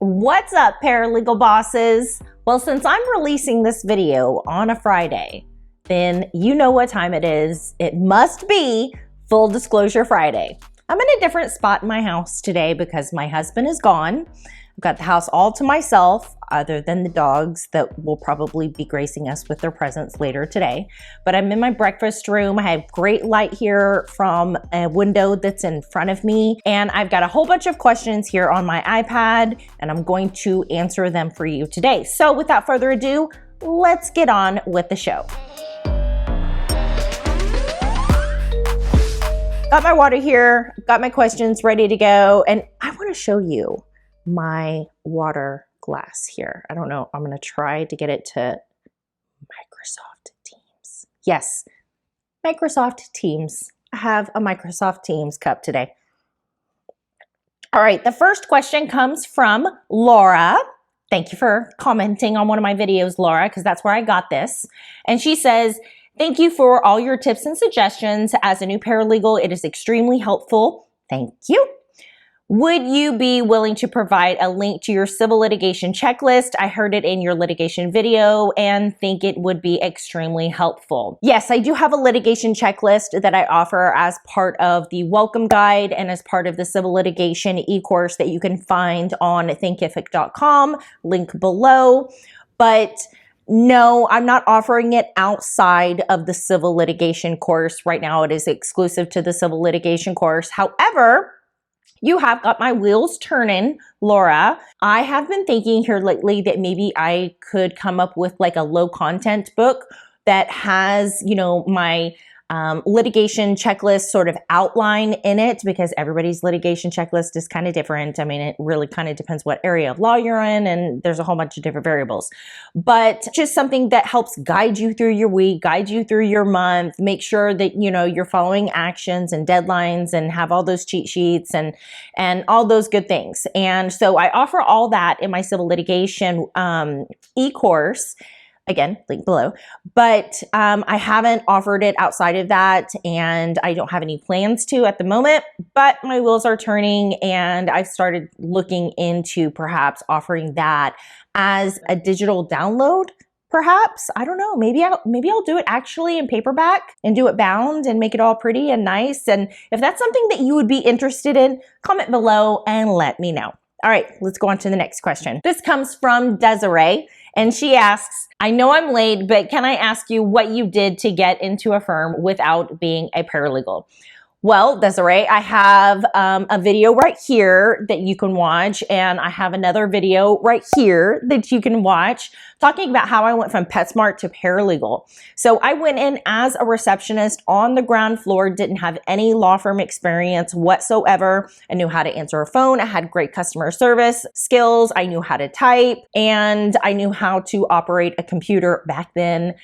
What's up, paralegal bosses? Well, since I'm releasing this video on a Friday, then you know what time it is. It must be Full Disclosure Friday. I'm in a different spot in my house today because my husband is gone. I've got the house all to myself, other than the dogs that will probably be gracing us with their presence later today. But I'm in my breakfast room. I have great light here from a window that's in front of me. And I've got a whole bunch of questions here on my iPad, and I'm going to answer them for you today. So without further ado, let's get on with the show. Got my water here, got my questions ready to go, and I want to show you my water glass here. I don't know, I'm going to try to get it to Microsoft Teams. Yes, Microsoft Teams. I have a Microsoft Teams cup today. All right, the first question comes from Laura. Thank you for commenting on one of my videos, Laura, because that's where I got this. And she says, thank you for all your tips and suggestions. As a new paralegal, it is extremely helpful. Thank you. Would you be willing to provide a link to your civil litigation checklist? I heard it in your litigation video and think it would be extremely helpful. Yes, I do have a litigation checklist that I offer as part of the welcome guide and as part of the civil litigation e-course that you can find on thinkific.com, link below. But no, I'm not offering it outside of the civil litigation course. Right now, it is exclusive to the civil litigation course. However, you have got my wheels turning, Laura. I have been thinking here lately that maybe I could come up with like a low content book that has, you know, my litigation checklist sort of outline in it, because everybody's litigation checklist is kind of different. I mean, it really kind of depends what area of law you're in, and there's a whole bunch of different variables. But just something that helps guide you through your week, guide you through your month, make sure that, you know, you're following actions and deadlines and have all those cheat sheets and all those good things. And so I offer all that in my civil litigation e-course. Again, link below, but I haven't offered it outside of that, and I don't have any plans to at the moment, but my wheels are turning and I've started looking into perhaps offering that as a digital download. Perhaps, I don't know, maybe I'll do it actually in paperback and do it bound and make it all pretty and nice. And if that's something that you would be interested in, comment below and let me know. All right, let's go on to the next question. This comes from Desiree. And she asks, I know I'm late, but can I ask you what you did to get into a firm without being a paralegal? Well, Desiree, I have a video right here that you can watch, and I have another video right here that you can watch talking about how I went from PetSmart to paralegal. So I went in as a receptionist on the ground floor, didn't have any law firm experience whatsoever. I knew how to answer a phone. I had great customer service skills. I knew how to type, and I knew how to operate a computer back then.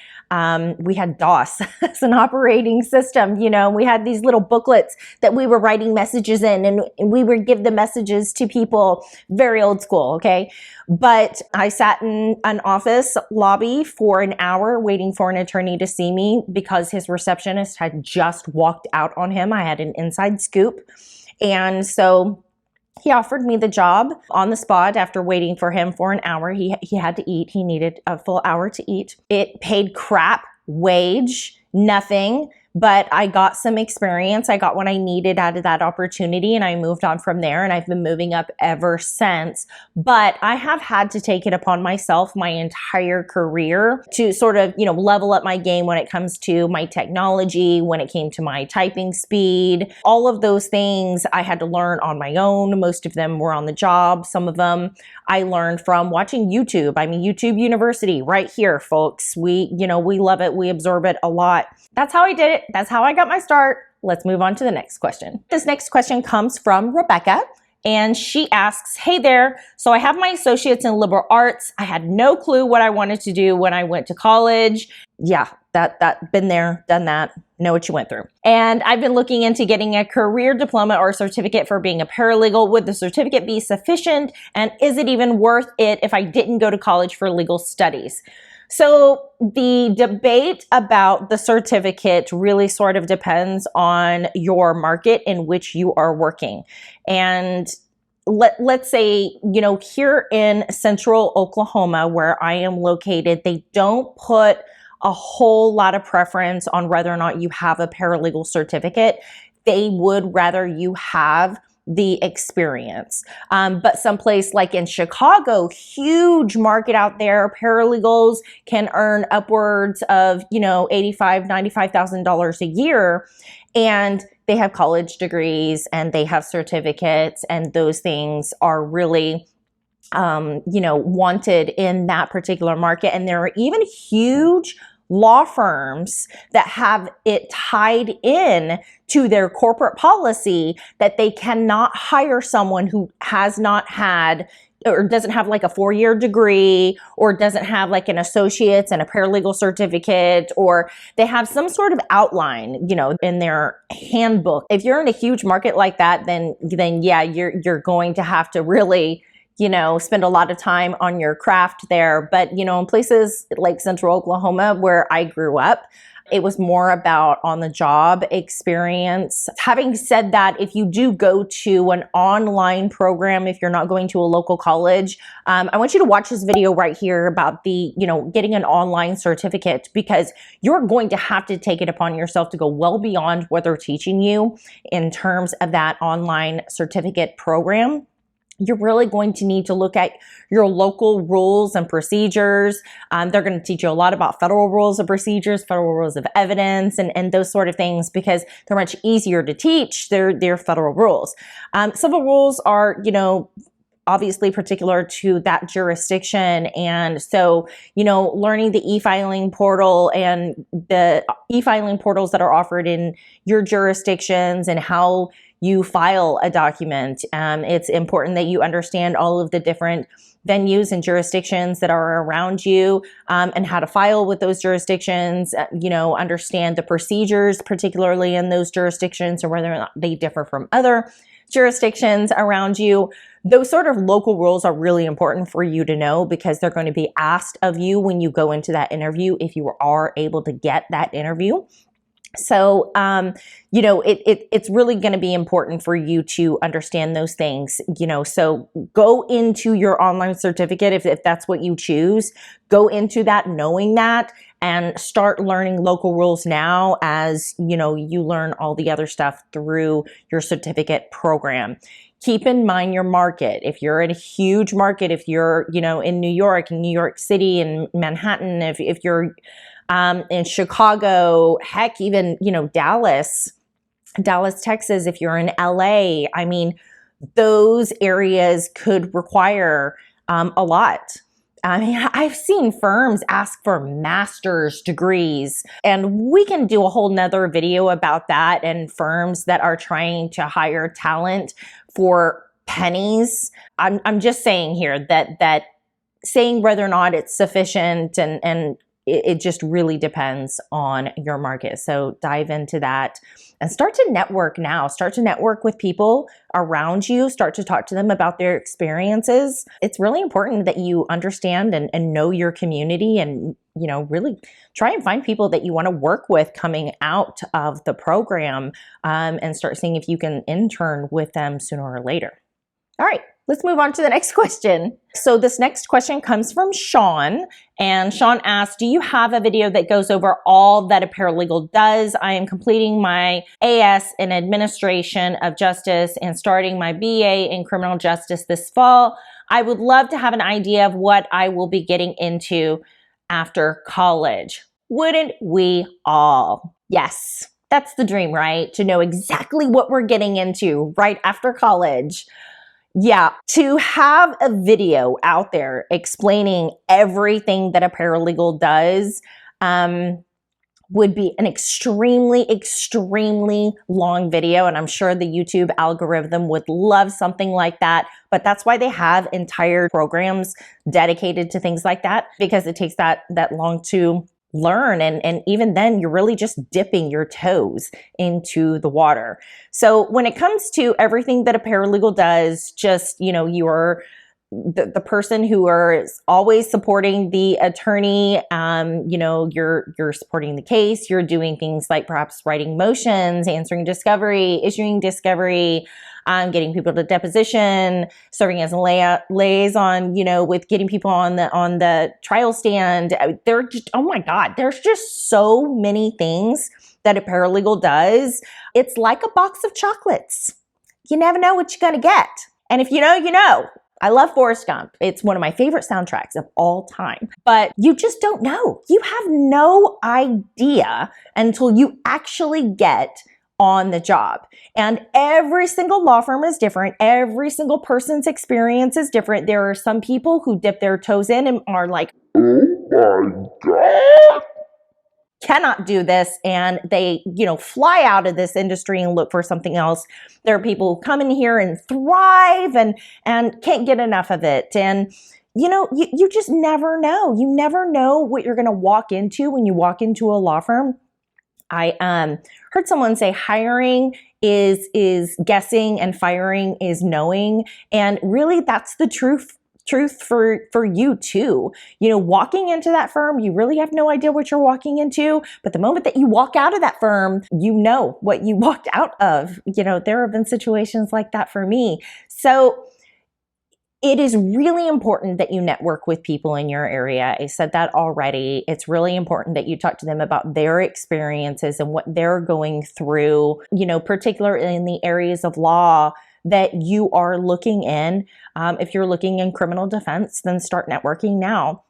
We had DOS as an operating system. You know, we had these little booklets that we were writing messages in, and we would give the messages to people. Very old school, okay? But I sat in an office lobby for an hour waiting for an attorney to see me because his receptionist had just walked out on him. I had an inside scoop. And so he offered me the job on the spot after waiting for him for an hour. He had to eat. He needed a full hour to eat. It paid crap wage, nothing, but I got some experience. I got what I needed out of that opportunity, and I moved on from there, and I've been moving up ever since. But I have had to take it upon myself my entire career to sort of, you know, level up my game when it comes to my technology, when it came to my typing speed. All of those things I had to learn on my own. Most of them were on the job. Some of them I learned from watching YouTube. I mean, YouTube University right here, folks. We love it. We absorb it a lot. That's how I did it. That's how I got my start. Let's move on to the next question. This next question comes from Rebecca, and she asks, hey there, so I have my associates in liberal arts. I had no clue what I wanted to do when I went to college. Yeah, that been there, done that, know what you went through. And I've been looking into getting a career diploma or certificate for being a paralegal. Would the certificate be sufficient? And is it even worth it if I didn't go to college for legal studies? So the debate about the certificate really sort of depends on your market in which you are working. And let's say, here in central Oklahoma, where I am located, they don't put a whole lot of preference on whether or not you have a paralegal certificate. They would rather you have the experience. But someplace like in Chicago, huge market out there, paralegals can earn upwards of, $85,000, $95,000 a year. And they have college degrees and they have certificates, and those things are really wanted in that particular market. And there are even huge law firms that have it tied in to their corporate policy that they cannot hire someone who has not had or doesn't have like a 4-year degree, or doesn't have like an associate's and a paralegal certificate, or they have some sort of outline, in their handbook. If you're in a huge market like that, then yeah, you're going to have to really spend a lot of time on your craft there. But, in places like central Oklahoma where I grew up, it was more about on-the-job experience. Having said that, if you do go to an online program, if you're not going to a local college, I want you to watch this video right here about getting an online certificate, because you're going to have to take it upon yourself to go well beyond what they're teaching you in terms of that online certificate program. You're really going to need to look at your local rules and procedures. They're going to teach you a lot about federal rules and procedures, federal rules of evidence, and those sort of things, because they're much easier to teach. They're federal rules. Civil rules are, obviously particular to that jurisdiction. And so, learning the e-filing portal and the e-filing portals that are offered in your jurisdictions and how you file a document. It's important that you understand all of the different venues and jurisdictions that are around you, and how to file with those jurisdictions, understand the procedures, particularly in those jurisdictions, or whether or not they differ from other jurisdictions around you. Those sort of local rules are really important for you to know, because they're going to be asked of you when you go into that interview, if you are able to get that interview. So, it's really going to be important for you to understand those things, so go into your online certificate, if that's what you choose, go into that knowing that, and start learning local rules now as, you learn all the other stuff through your certificate program. Keep in mind your market. If you're in a huge market, if you're, in New York City, and Manhattan, if you're in Chicago, heck, even, Dallas, Texas, if you're in LA, I mean, those areas could require a lot. I mean, I've seen firms ask for master's degrees, and we can do a whole nother video about that, and firms that are trying to hire talent for pennies. I'm just saying here that saying whether or not it's sufficient, and it just really depends on your market. So dive into that and start to network now. Start to network with people around you. Start to talk to them about their experiences. It's really important that you understand and know your community, and really try and find people that you want to work with coming out of the program, and start seeing if you can intern with them sooner or later. All right. Let's move on to the next question. So this next question comes from Sean, and Sean asks, do you have a video that goes over all that a paralegal does? I am completing my AS in Administration of Justice and starting my BA in Criminal Justice this fall. I would love to have an idea of what I will be getting into after college. Wouldn't we all? Yes, that's the dream, right? To know exactly what we're getting into right after college. Yeah, to have a video out there explaining everything that a paralegal does would be an extremely, extremely long video. And I'm sure the YouTube algorithm would love something like that. But that's why they have entire programs dedicated to things like that, because it takes that long to learn. And even then, you're really just dipping your toes into the water. So when it comes to everything that a paralegal does, just, you're the person who is always supporting the attorney, you're supporting the case, you're doing things like perhaps writing motions, answering discovery, issuing discovery, getting people to deposition, serving as a liaison, with getting people on the trial stand. They're just, oh my God, there's just so many things that a paralegal does. It's like a box of chocolates. You never know what you're going to get. And if you know, you know. I love Forrest Gump. It's one of my favorite soundtracks of all time. But you just don't know. You have no idea until you actually get on the job. And every single law firm is different. Every single person's experience is different. There are some people who dip their toes in and are like, oh my God, cannot do this, and they, fly out of this industry and look for something else. There are people who come in here and thrive and can't get enough of it. And you just never know. You never know what you're going to walk into when you walk into a law firm. I heard someone say hiring is guessing and firing is knowing, and really that's the truth for you too. Walking into that firm, you really have no idea what you're walking into, but the moment that you walk out of that firm, you know what you walked out of. There have been situations like that for me. So it is really important that you network with people in your area. I said that already. It's really important that you talk to them about their experiences and what they're going through, particularly in the areas of law that you are looking in. If you're looking in criminal defense, then start networking now.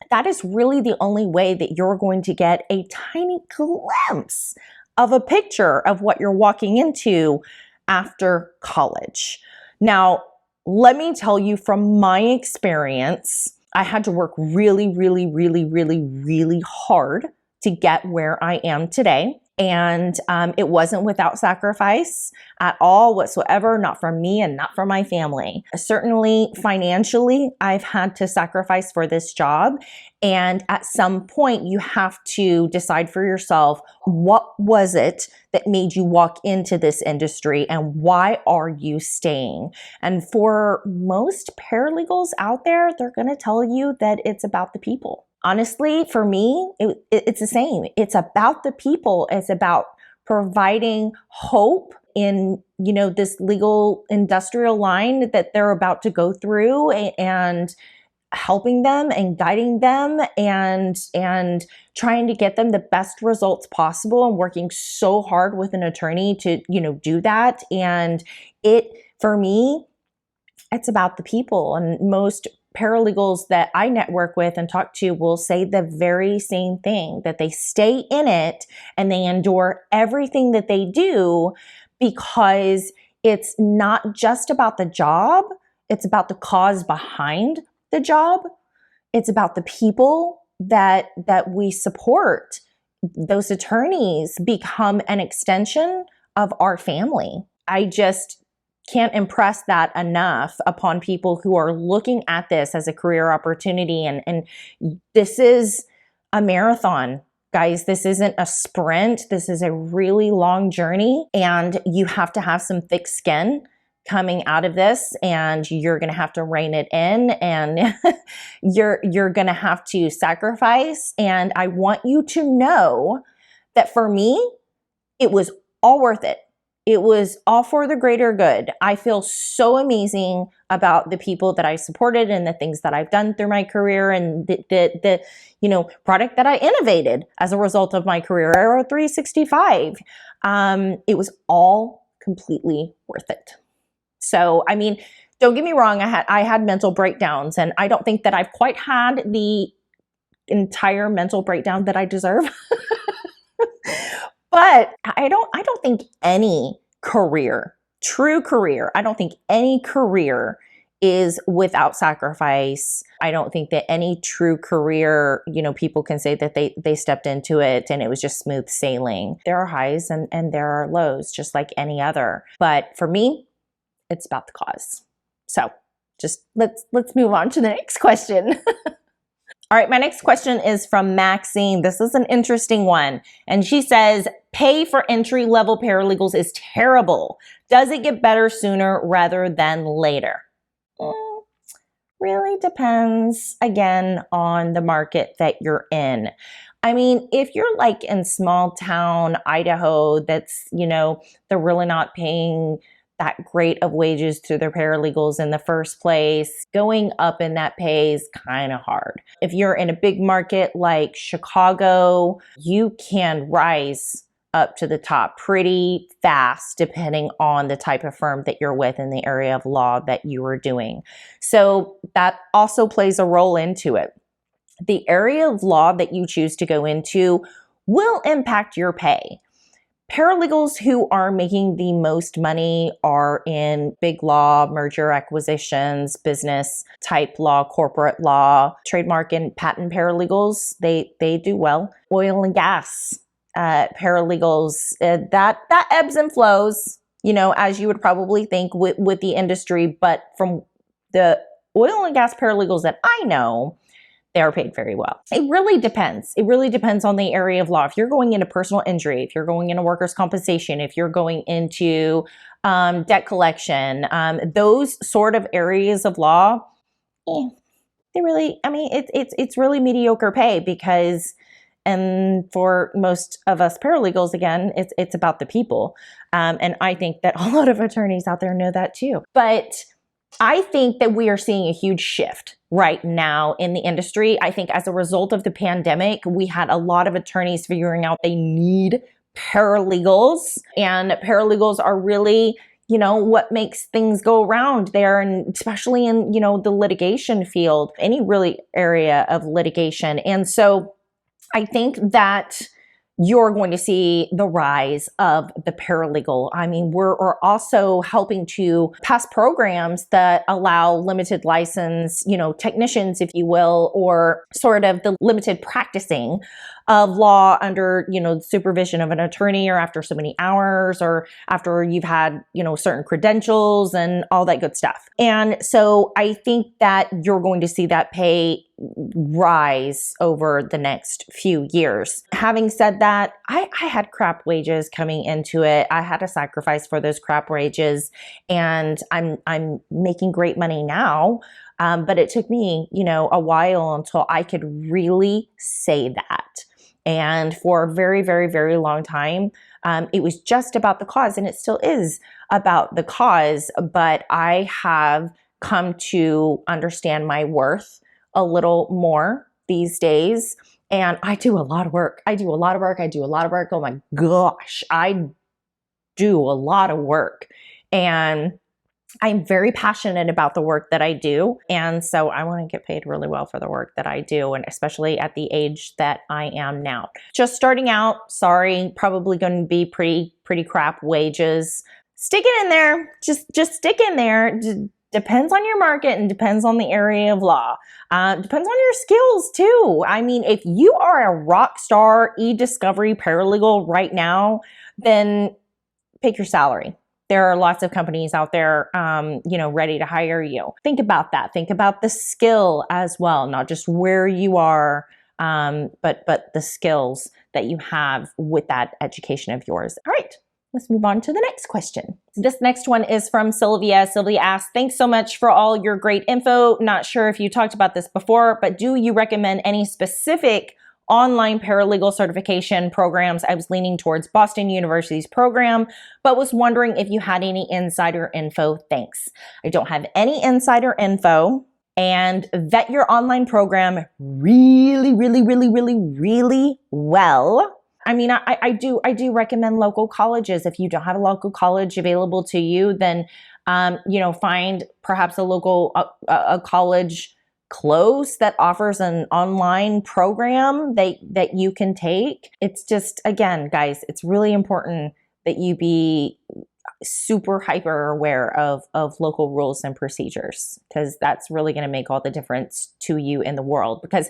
That is really the only way that you're going to get a tiny glimpse of a picture of what you're walking into after college. Now, let me tell you from my experience, I had to work really, really, really, really, really hard to get where I am today. And it wasn't without sacrifice at all whatsoever, not from me and not from my family. Certainly financially, I've had to sacrifice for this job. And at some point, you have to decide for yourself, what was it that made you walk into this industry and why are you staying? And for most paralegals out there, they're going to tell you that it's about the people. Honestly, for me, it's the same. It's about the people. It's about providing hope in, this legal industrial line that they're about to go through, and helping them and guiding them and trying to get them the best results possible, and working so hard with an attorney to, do that. And for me, it's about the people. And most paralegals that I network with and talk to will say the very same thing, that they stay in it and they endure everything that they do because it's not just about the job, it's about the cause behind the job. It's about the people that we support. Those attorneys become an extension of our family. I just can't impress that enough upon people who are looking at this as a career opportunity. And this is a marathon, guys. This isn't a sprint. This is a really long journey, and you have to have some thick skin coming out of this, and you're going to have to rein it in, and you're going to have to sacrifice. And I want you to know that for me, it was all worth it. It was all for the greater good. I feel so amazing about the people that I supported and the things that I've done through my career, and the product that I innovated as a result of my career, Aero 365. It was all completely worth it. So, don't get me wrong, I had mental breakdowns, and I don't think that I've quite had the entire mental breakdown that I deserve. But I don't think any career, true career, I don't think any career is without sacrifice. I don't think that any true career, people can say that they stepped into it and it was just smooth sailing. There are highs and there are lows, just like any other. But for me, it's about the cause. So just let's move on to the next question. All right, my next question is from Maxine. This is an interesting one. And she says, pay for entry-level paralegals is terrible. Does it get better sooner rather than later? Really depends, again, on the market that you're in. If you're like in small town Idaho, that's, they're really not paying that great of wages to their paralegals in the first place. Going up in that pay is kind of hard. If you're in a big market like Chicago, you can rise up to the top pretty fast depending on the type of firm that you're with and the area of law that you are doing. So that also plays a role into it. The area of law that you choose to go into will impact your pay. Paralegals who are making the most money are in big law, merger acquisitions, business type law, corporate law, trademark and patent paralegals. They do well. Oil and gas paralegals, that ebbs and flows, as you would probably think with the industry. But from the oil and gas paralegals that I know, they are paid very well. It really depends. It really depends on the area of law. If you're going into personal injury, if you're going into workers' compensation, if you're going into debt collection, those sort of areas of law, they really, it's really mediocre pay because, and for most of us paralegals, again, it's about the people. And I think that a lot of attorneys out there know that too. But I think that we are seeing a huge shift right now in the industry. I think as a result of the pandemic, we had a lot of attorneys figuring out they need paralegals, and paralegals are really, what makes things go around there, and especially in, the litigation field, any really area of litigation. And so I think that you're going to see the rise of the paralegal. I mean, we're also helping to pass programs that allow limited license, technicians, if you will, or sort of the limited practicing of law under, the supervision of an attorney, or after so many hours, or after you've had, certain credentials and all that good stuff. And so I think that you're going to see that pay rise over the next few years. Having said that, I had crap wages coming into it. I had to sacrifice for those crap wages, and I'm making great money now. But it took me, a while until I could really say that. And for a very, very, very long time, it was just about the cause, and it still is about the cause. But I have come to understand my worth a little more these days. And I do a lot of work. I do a lot of work. Oh my gosh, I do a lot of work. And I'm very passionate about the work that I do. And so I want to get paid really well for the work that I do, and especially at the age that I am now. Just starting out, sorry, probably going to be pretty crap wages. Stick it in there. Just stick in there. Depends on your market and depends on the area of law. Depends on your skills too. I mean, if you are a rock star e-discovery paralegal right now, then pick your salary. There are lots of companies out there, ready to hire you. Think about that. Think about the skill as well, not just where you are, but the skills that you have with that education of yours. All right. Let's move on to the next question. This next one is from Sylvia. Sylvia asks, thanks so much for all your great info. Not sure if you talked about this before, but do you recommend any specific online paralegal certification programs? I was leaning towards Boston University's program, but was wondering if you had any insider info. Thanks. I don't have any insider info. And vet your online program really, really, really, really, really well. I mean, I do recommend local colleges. If you don't have a local college available to you, then, find perhaps a local a college close that offers an online program that you can take. It's just, again, guys, it's really important that you be super hyper aware of local rules and procedures, because that's really going to make all the difference to you in the world. Because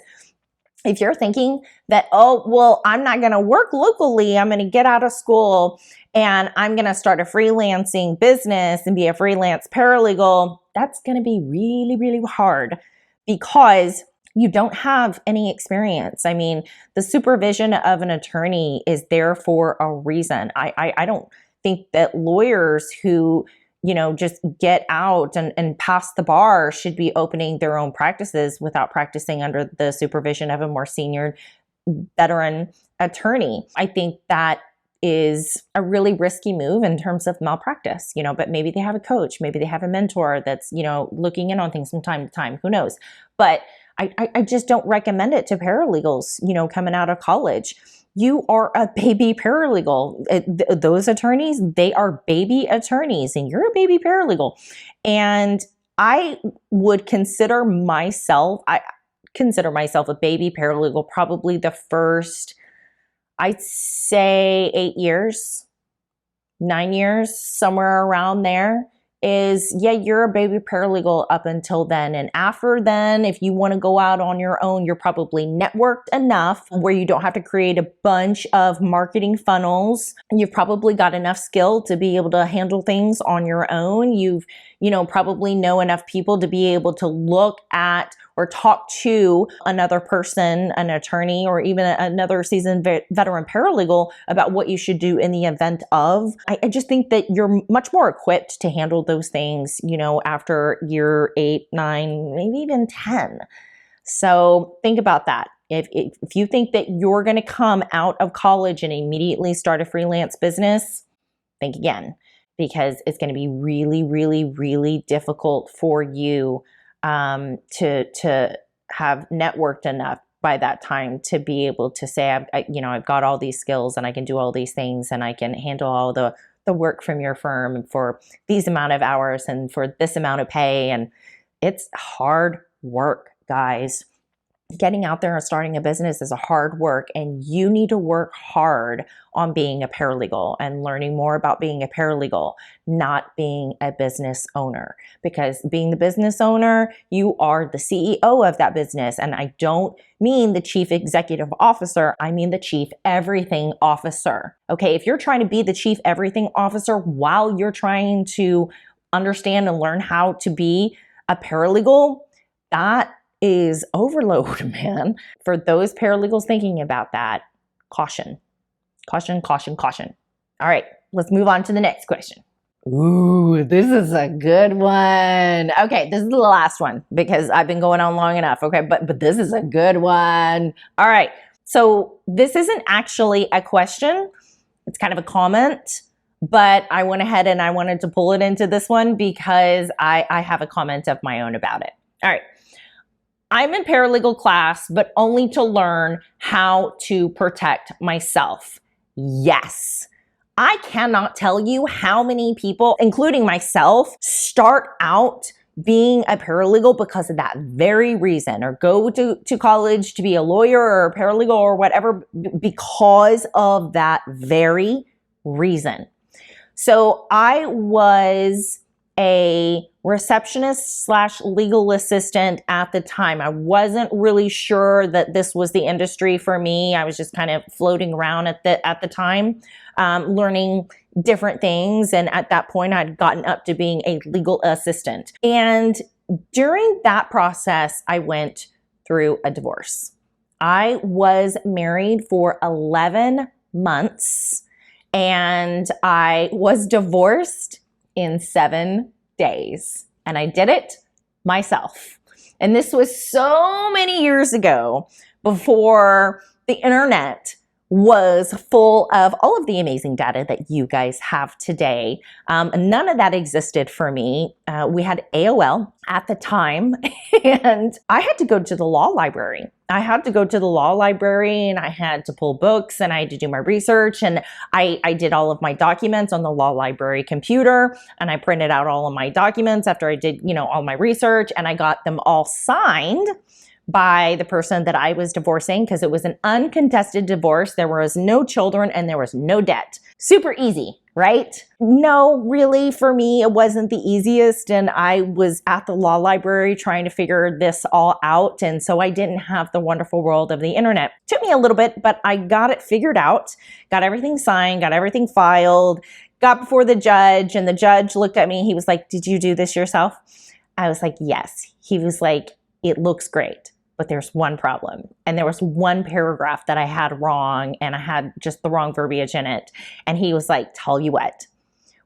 if you're thinking that, oh, well, I'm not going to work locally, I'm going to get out of school and I'm going to start a freelancing business and be a freelance paralegal, that's going to be really, really hard because you don't have any experience. I mean, the supervision of an attorney is there for a reason. I don't think that lawyers who just get out and pass the bar should be opening their own practices without practicing under the supervision of a more senior veteran attorney. I think that is a really risky move in terms of malpractice, you know, but maybe they have a coach, maybe they have a mentor that's, you know, looking in on things from time to time, who knows? But I just don't recommend it to paralegals, you know, coming out of college. You are a baby paralegal. Those attorneys, they are baby attorneys, and you're a baby paralegal. And I consider myself a baby paralegal probably the first, I'd say 8 years, 9 years, somewhere around there. Is, yeah, you're a baby paralegal up until then. And after then, if you want to go out on your own, you're probably networked enough where you don't have to create a bunch of marketing funnels. You've probably got enough skill to be able to handle things on your own. You've, you know, probably know enough people to be able to look at or talk to another person, an attorney, or even another seasoned veteran paralegal about what you should do in the event of. I just think that you're much more equipped to handle those things, you know, after year 8, 9, maybe even 10. So think about that. If you think that you're going to come out of college and immediately start a freelance business, think again, because it's going to be really, really, really difficult for you to have networked enough by that time to be able to say, I've got all these skills and I can do all these things and I can handle all the work from your firm for these amount of hours and for this amount of pay. And it's hard work, guys. Getting out there and starting a business is a hard work, and you need to work hard on being a paralegal and learning more about being a paralegal, not being a business owner. Because being the business owner, you are the CEO of that business. And I don't mean the chief executive officer, I mean the chief everything officer. Okay, if you're trying to be the chief everything officer while you're trying to understand and learn how to be a paralegal, that is overload, man. For those paralegals thinking about that, caution, caution, caution, caution. All right, let's move on to the next question. Ooh, this is a good one. Okay, this is the last one because I've been going on long enough. Okay, but this is a good one. All right, so this isn't actually a question. It's kind of a comment, but I went ahead and I wanted to pull it into this one because I have a comment of my own about it. All right. I'm in paralegal class, but only to learn how to protect myself. Yes. I cannot tell you how many people, including myself, start out being a paralegal because of that very reason, or go to college to be a lawyer or a paralegal or whatever because of that very reason. So I was a receptionist / legal assistant at the time. I wasn't really sure that this was the industry for me. I was just kind of floating around at the time, learning different things. And at that point, I'd gotten up to being a legal assistant. And during that process, I went through a divorce. I was married for 11 months and I was divorced in 7 days. And I did it myself. And this was so many years ago, before the internet was full of all of the amazing data that you guys have today. None of that existed for me. We had AOL at the time, and I had to go to the law library. And I had to pull books, and I had to do my research, and I did all of my documents on the law library computer, and I printed out all of my documents after I did, all my research, and I got them all signed by the person that I was divorcing, because it was an uncontested divorce. There was no children and there was no debt. Super easy, right? No, really, for me, it wasn't the easiest. And I was at the law library trying to figure this all out. And so I didn't have the wonderful world of the internet. Took me a little bit, but I got it figured out, got everything signed, got everything filed, got before the judge, and the judge looked at me. He was like, "Did you do this yourself?" I was like, "Yes." He was like, "It looks great, but there's one problem." And there was one paragraph that I had wrong, and I had just the wrong verbiage in it. And he was like, "Tell you what,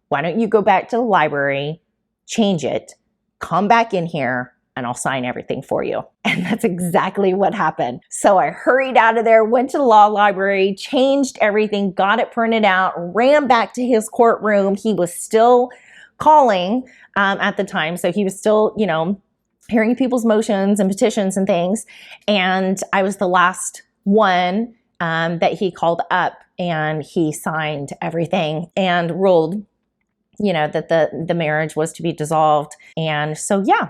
why don't you go back to the library, change it, come back in here, and I'll sign everything for you. And that's exactly what happened. So I hurried out of there, went to the law library, changed everything, got it printed out, ran back to his courtroom. He was still calling at the time. So he was still, you know, hearing people's motions and petitions and things. And I was the last one that he called up, and he signed everything and ruled, you know, that the marriage was to be dissolved. And so, yeah,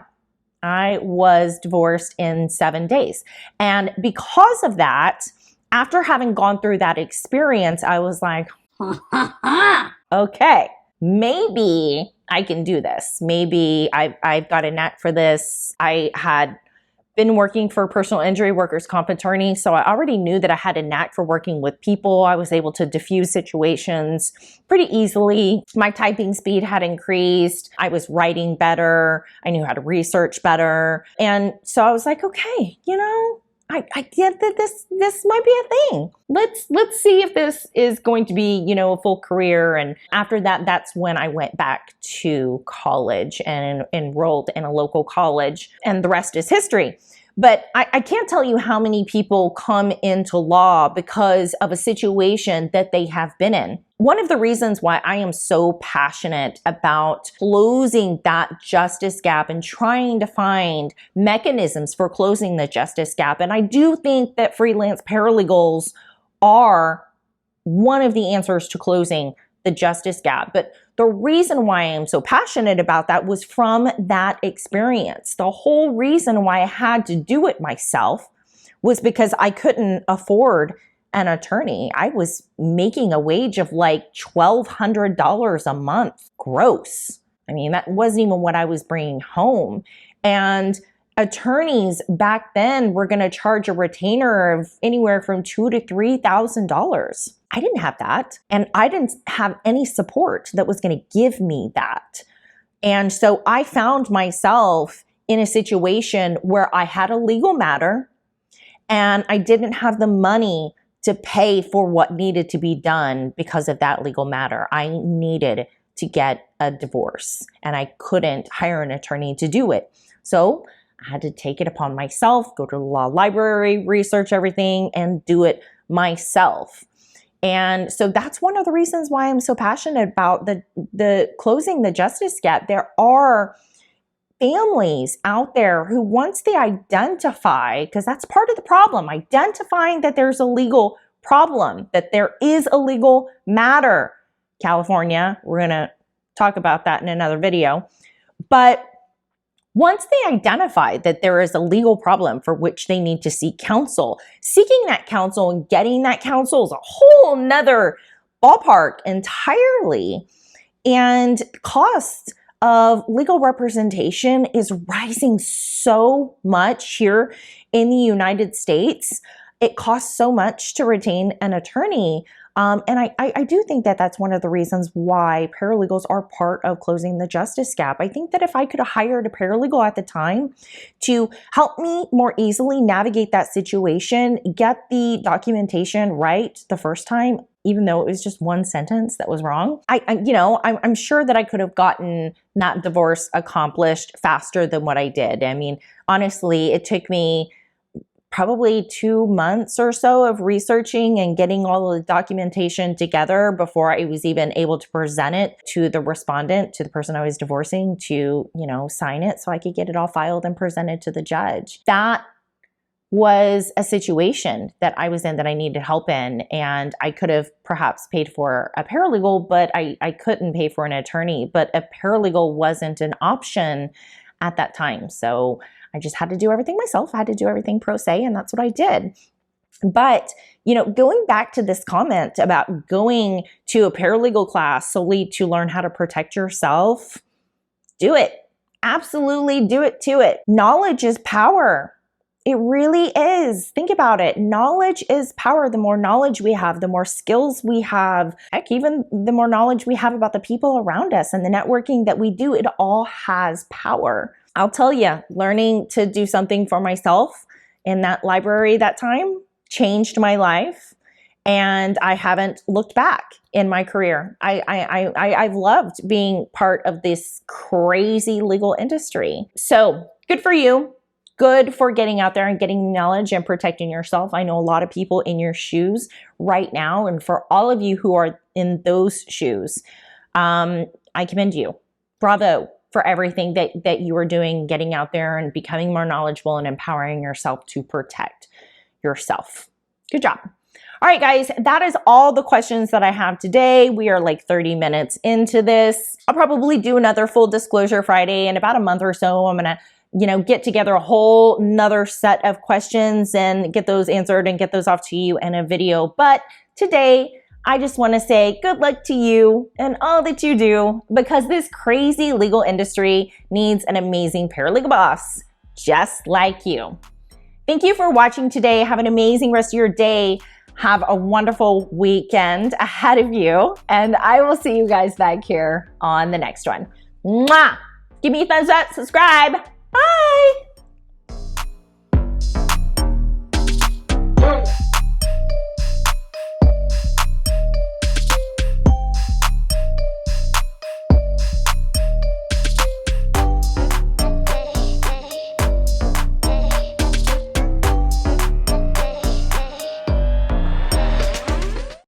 I was divorced in 7 days. And because of that, after having gone through that experience, I was like, okay, maybe I can do this. Maybe I've got a knack for this. I had been working for a personal injury workers' comp attorney, so I already knew that I had a knack for working with people. I was able to diffuse situations pretty easily. My typing speed had increased. I was writing better. I knew how to research better. And so I was like, okay, you know, I get that this might be a thing. Let's see if this is going to be, you know, a full career. And after that, that's when I went back to college and enrolled in a local college, and the rest is history. But I can't tell you how many people come into law because of a situation that they have been in. One of the reasons why I am so passionate about closing that justice gap and trying to find mechanisms for closing the justice gap, and I do think that freelance paralegals are one of the answers to closing the justice gap. But the reason why I am so passionate about that was from that experience. The whole reason why I had to do it myself was because I couldn't afford an attorney. I was making a wage of like $1,200 a month gross. I mean, that wasn't even what I was bringing home. And attorneys back then were going to charge a retainer of anywhere from $2,000 to $3,000. I didn't have that. And I didn't have any support that was going to give me that. And so I found myself in a situation where I had a legal matter and I didn't have the money to pay for what needed to be done because of that legal matter. I needed to get a divorce and I couldn't hire an attorney to do it. So I had to take it upon myself, go to the law library, research everything, and do it myself. And so that's one of the reasons why I'm so passionate about the closing the justice gap. There are families out there who, once they identify, because that's part of the problem, identifying that there's a legal problem, that there is a legal matter. California, we're going to talk about that in another video. But once they identify that there is a legal problem for which they need to seek counsel, seeking that counsel and getting that counsel is a whole nother ballpark entirely. And costs of legal representation is rising so much here in the United States. It costs so much to retain an attorney. And I do think that that's one of the reasons why paralegals are part of closing the justice gap. I think that if I could have hired a paralegal at the time to help me more easily navigate that situation, get the documentation right the first time, even though it was just one sentence that was wrong, I'm sure that I could have gotten that divorce accomplished faster than what I did. I mean, honestly, it took me probably 2 months or so of researching and getting all of the documentation together before I was even able to present it to the respondent, to the person I was divorcing, to, sign it so I could get it all filed and presented to the judge. That was a situation that I was in that I needed help in, and I could have perhaps paid for a paralegal, but I couldn't pay for an attorney. But a paralegal wasn't an option at that time. So I just had to do everything myself. I had to do everything pro se, and that's what I did. But, going back to this comment about going to a paralegal class solely to learn how to protect yourself, do it. Absolutely do it to it. Knowledge is power. It really is. Think about it. Knowledge is power. The more knowledge we have, the more skills we have, heck, even the more knowledge we have about the people around us and the networking that we do, it all has power. I'll tell you, learning to do something for myself in that library that time changed my life, and I haven't looked back in my career. I've loved being part of this crazy legal industry. So good for you. Good for getting out there and getting knowledge and protecting yourself. I know a lot of people in your shoes right now. And for all of you who are in those shoes, I commend you. Bravo for everything that you are doing, getting out there and becoming more knowledgeable and empowering yourself to protect yourself. Good job. All right, guys, that is all the questions that I have today. We are like 30 minutes into this. I'll probably do another full disclosure Friday in about a month or so. I'm going to get together a whole nother set of questions and get those answered and get those off to you in a video. But today, I just want to say good luck to you and all that you do, because this crazy legal industry needs an amazing paralegal boss just like you. Thank you for watching today. Have an amazing rest of your day. Have a wonderful weekend ahead of you. And I will see you guys back here on the next one. Mwah! Give me a thumbs up, subscribe. Bye.